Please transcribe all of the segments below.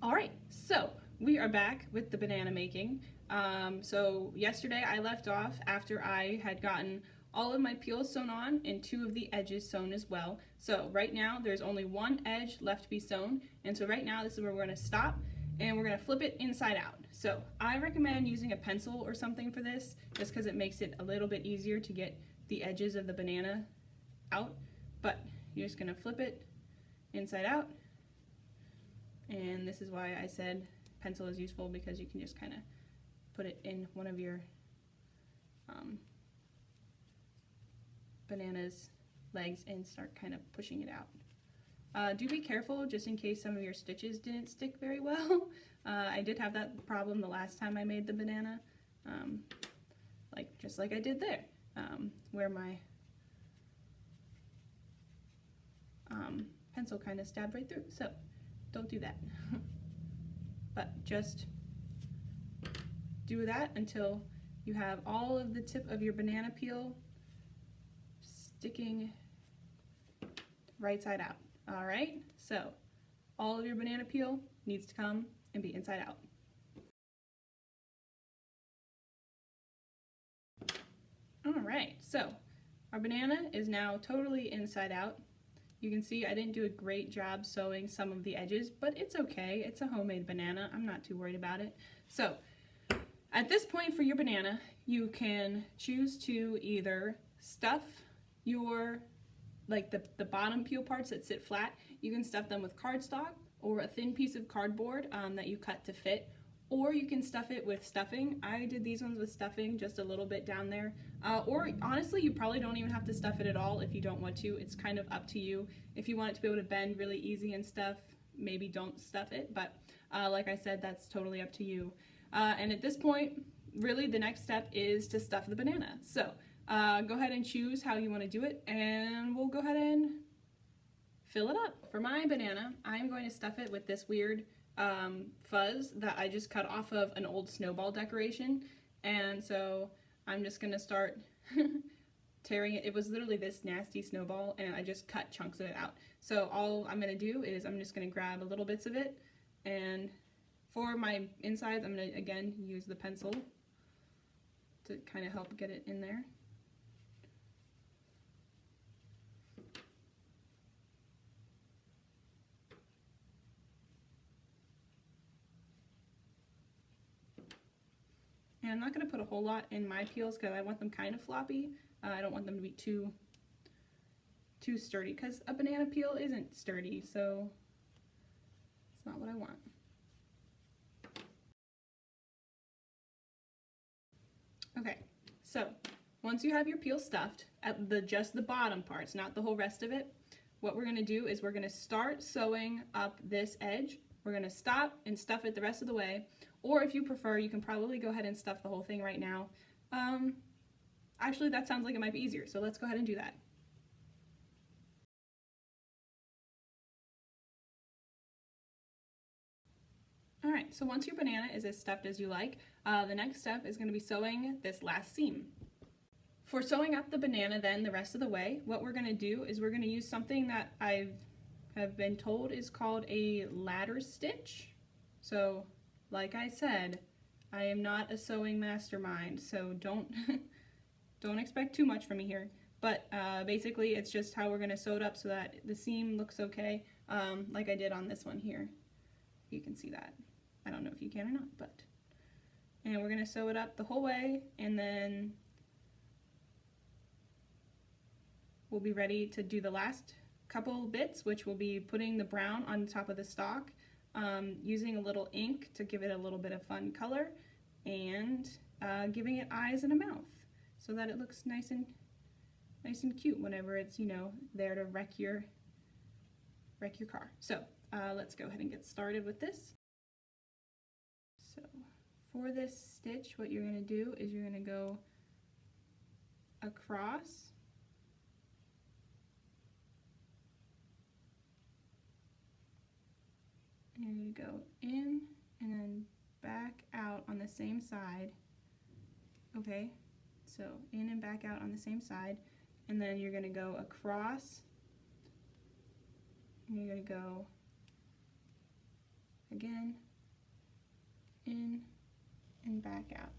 All right, so we are back with the banana making. So yesterday I left off after I had gotten all of my peels sewn on and two of the edges sewn as well. So right now there's only one edge left to be sewn, and so right now this is where we're going to stop and we're going to flip it inside out. So I recommend using a pencil or something for this just because it makes it a little bit easier to get the edges of the banana out, but you're just going to flip it inside out. And this is why I said pencil is useful, because you can just kind of put it in one of your banana's legs and start kind of pushing it out. Do be careful just in case some of your stitches didn't stick very well. I did have that problem the last time I made the banana, just like I did there, where my pencil kind of stabbed right through. So don't do that. But just do that until you have all of the tip of your banana peel sticking right side out. All right, so all of your banana peel needs to come and be inside out. All right, so our banana is now totally inside out. You can see I didn't do a great job sewing some of the edges, but it's okay. It's a homemade banana. I'm not too worried about it. So at this point for your banana, you can choose to either stuff your, the bottom peel parts that sit flat, you can stuff them with cardstock or a thin piece of cardboard that you cut to fit, or you can stuff it with stuffing. I did these ones with stuffing, just a little bit down there. Or honestly, you probably don't even have to stuff it at all if you don't want to. It's kind of up to you. If you want it to be able to bend really easy and stuff, maybe don't stuff it. But like I said, that's totally up to you. And at this point, really the next step is to stuff the banana. So go ahead and choose how you want to do it, and we'll go ahead and fill it up. For my banana, I'm going to stuff it with this weird fuzz that I just cut off of an old snowball decoration, and so I'm just gonna start tearing it. It was literally this nasty snowball, and I just cut chunks of it out. So all I'm gonna do is I'm just gonna grab a little bits of it, and for my insides I'm gonna again use the pencil to kind of help get it in there. And I'm not going to put a whole lot in my peels because I want them kind of floppy. I don't want them to be too sturdy, because a banana peel isn't sturdy, so it's not what I want. Okay, so once you have your peel stuffed at just the bottom parts, not the whole rest of it, what we're going to do is we're going to start sewing up this edge. We're going to stop and stuff it the rest of the way, or if you prefer, you can probably go ahead and stuff the whole thing right now. Actually, that sounds like it might be easier, so let's go ahead and do that. All right, so once your banana is as stuffed as you like, the next step is going to be sewing this last seam. For sewing up the banana then the rest of the way, what we're going to do is we're going to use something that I have been told is called a ladder stitch. So like I said, I am not a sewing mastermind, so don't don't expect too much from me here. But basically it's just how we're going to sew it up so that the seam looks okay, like I did on this one here. You can see that. I don't know if you can or not, but. And we're going to sew it up the whole way, and then we'll be ready to do the last couple bits, which will be putting the brown on top of the stock, using a little ink to give it a little bit of fun color, and giving it eyes and a mouth so that it looks nice and cute whenever it's, you know, there to wreck your car. So let's go ahead and get started with this. So for this stitch, what you're going to do is you're going to go across, and you're going to go in and then back out on the same side. Okay, so in and back out on the same side, and then you're going to go across, and you're going to go again, in and back out.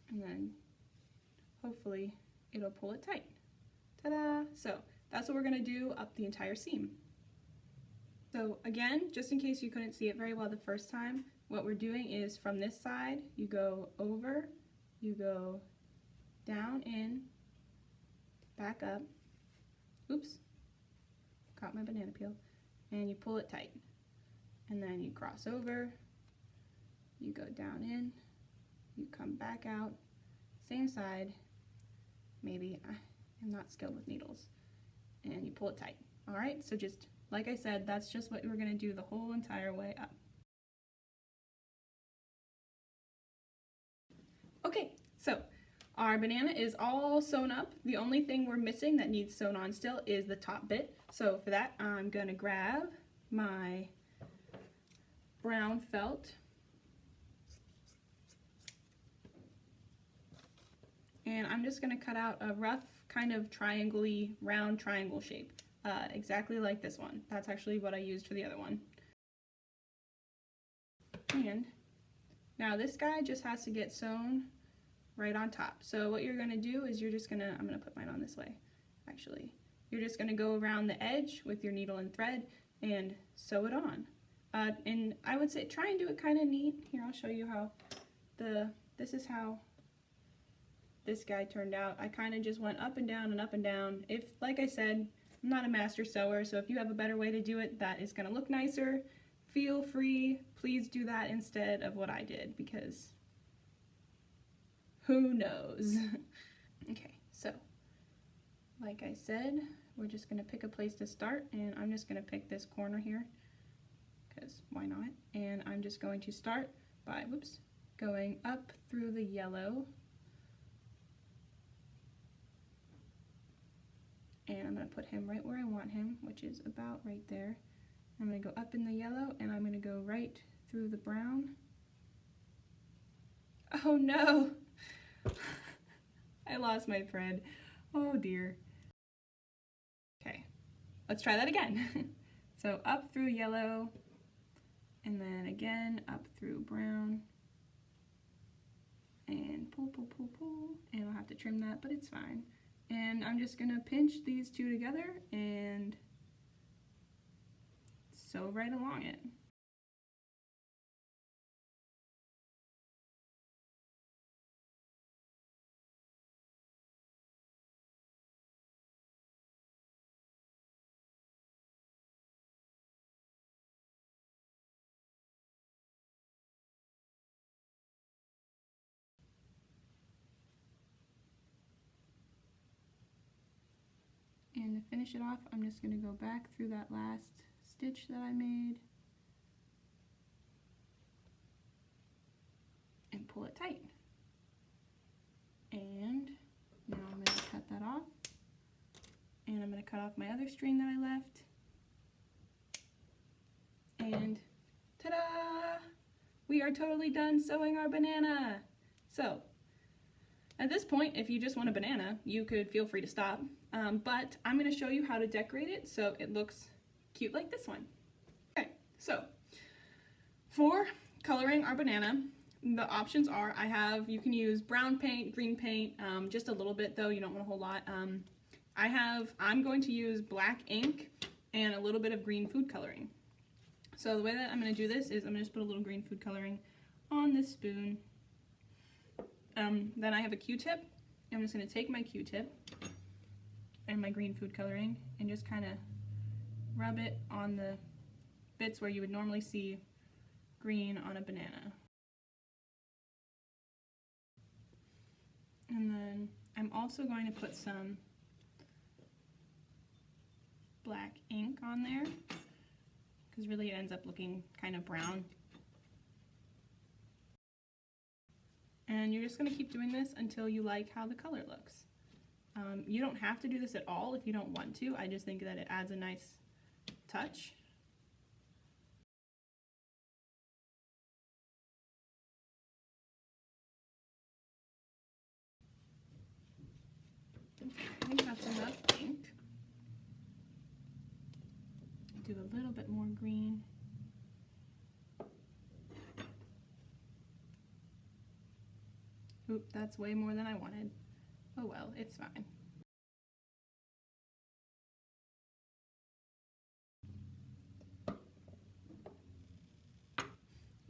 And then hopefully it'll pull it tight. Ta-da! So that's what we're gonna do up the entire seam. So again, just in case you couldn't see it very well the first time, what we're doing is from this side, you go over, you go down, in, back up, oops, caught my banana peel, and you pull it tight. And then you cross over, you go down in, you come back out, same side, maybe, I'm not skilled with needles, and you pull it tight. All right, so just, like I said, that's just what we're gonna do the whole entire way up. Okay, so our banana is all sewn up. The only thing we're missing that needs sewn on still is the top bit. So for that, I'm gonna grab my brown felt and I'm just gonna cut out a rough kind of triangle-y, round triangle shape, exactly like this one. That's actually what I used for the other one. And now this guy just has to get sewn right on top. So what you're gonna do is I'm gonna put mine on this way, actually. You're just gonna go around the edge with your needle and thread and sew it on. And I would say try and do it kind of neat. Here, I'll show you how this is how this guy turned out. I kind of just went up and down and up and down. If, like I said, I'm not a master sewer, so if you have a better way to do it that is gonna look nicer, feel free, please do that instead of what I did, because who knows? Okay, so like I said, we're just gonna pick a place to start, and I'm just gonna pick this corner here, because why not? And I'm just going to start by, whoops, going up through the yellow, and I'm gonna put him right where I want him, which is about right there. I'm gonna go up in the yellow, and I'm gonna go right through the brown. Oh no! I lost my thread. Oh dear. Okay, let's try that again. So up through yellow, and then again up through brown, and pull, pull, pull, pull, and I'll have to trim that, but it's fine. And I'm just gonna pinch these two together and sew right along it. And to finish it off, I'm just going to go back through that last stitch that I made and pull it tight. And now I'm going to cut that off, and I'm going to cut off my other string that I left, and ta-da! We are totally done sewing our banana. So at this point, if you just want a banana, you could feel free to stop, but I'm going to show you how to decorate it so it looks cute like this one. Okay, so for coloring our banana, the options are, you can use brown paint, green paint, just a little bit though, you don't want a whole lot. I'm going to use black ink and a little bit of green food coloring. So the way that I'm going to do this is I'm going to just put a little green food coloring on this spoon. Then I have a Q-tip. I'm just going to take my Q-tip and my green food coloring and just kind of rub it on the bits where you would normally see green on a banana. And then I'm also going to put some black ink on there, because really it ends up looking kind of brown. And you're just going to keep doing this until you like how the color looks. You don't have to do this at all if you don't want to. I just think that it adds a nice touch. I think that's enough ink. Do a little bit more green. Oop, that's way more than I wanted. Oh well, it's fine.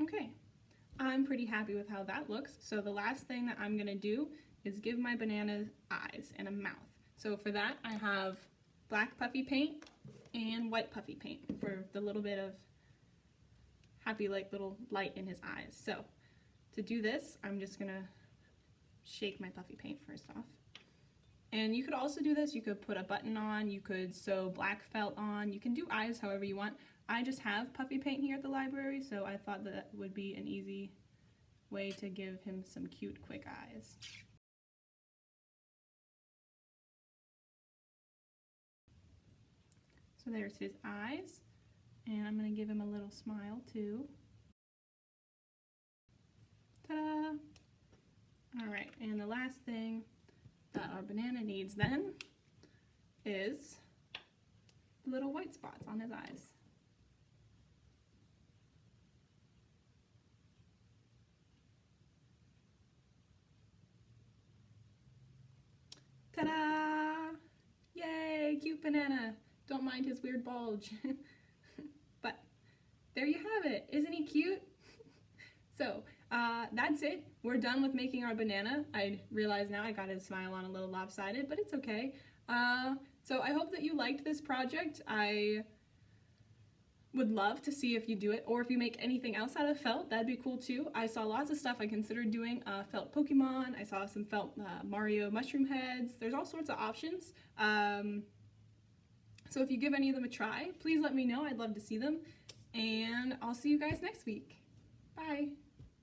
Okay, I'm pretty happy with how that looks. So the last thing that I'm gonna do is give my banana eyes and a mouth. So for that, I have black puffy paint and white puffy paint for the little bit of happy, like, little light in his eyes. So to do this, I'm just gonna shake my puffy paint first off. And you could also do this, you could put a button on, you could sew black felt on, you can do eyes however you want. I just have puffy paint here at the library, so I thought that would be an easy way to give him some cute, quick eyes. So there's his eyes, and I'm going to give him a little smile too. Ta-da! Alright, and the last thing that our banana needs then is little white spots on his eyes. Ta-da! Yay, cute banana! Don't mind his weird bulge. But there you have it. Isn't he cute? So that's it. We're done with making our banana. I realize now I got his smile on a little lopsided, but it's okay. So I hope that you liked this project. I would love to see if you do it, or if you make anything else out of felt, that'd be cool too. I saw lots of stuff I considered doing, felt Pokemon, I saw some felt Mario mushroom heads, there's all sorts of options. So if you give any of them a try, please let me know, I'd love to see them, and I'll see you guys next week. Bye!